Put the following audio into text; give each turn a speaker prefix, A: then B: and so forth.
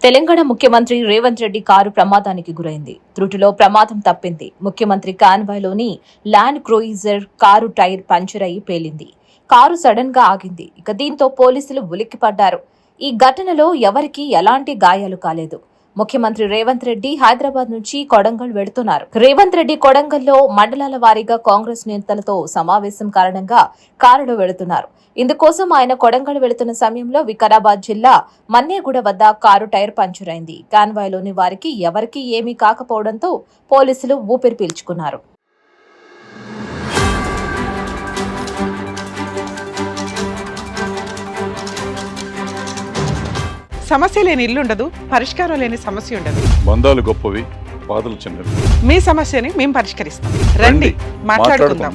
A: తెలంగాణ ముఖ్యమంత్రి రేవంత్ రెడ్డి కారు ప్రమాదానికి గురైంది. త్రుటిలో ప్రమాదం తప్పింది. ముఖ్యమంత్రి కాన్వాయ్లోని land cruiser car tyre puncture అయి పేలింది. కారు సడన్ గా ఆగింది. దీంతో పోలీసులు ఉలిక్కిపడ్డారు. ఈ ఘటనలో ఎవరికీ ఎలాంటి గాయాలు కాలేదు. ముఖ్యమంత్రి రేవంత్ రెడ్డి హైదరాబాద్ నుంచి కొడంగల్ వెడుతున్నారు. రేవంత్ రెడ్డి కొడంగల్లో మండలాల వారీగా కాంగ్రెస్ నేతలతో సమావేశం కారణంగా కారులో వెడుతున్నారు. ఇందుకోసం ఆయన కొడంగల్ వెళుతున్న సమయంలో వికారాబాద్ జిల్లా మన్నేగూడ వద్ద కారు టైర్ పంచర్ అయింది. కాన్వాయ్లోని వారికి ఎవరికీ ఏమీ కాకపోవడంతో పోలీసులు ఊపిరి పీల్చుకున్నారు.
B: సమస్య లేని ఇల్లు ఉండదు, పరిష్కారం లేని సమస్య ఉండదు.
C: బంధాలు గొప్పవి, బాధలు చిన్నవి.
B: మీ సమస్యని మేము పరిష్కరిస్తాం. రండి మాట్లాడుకుందాం.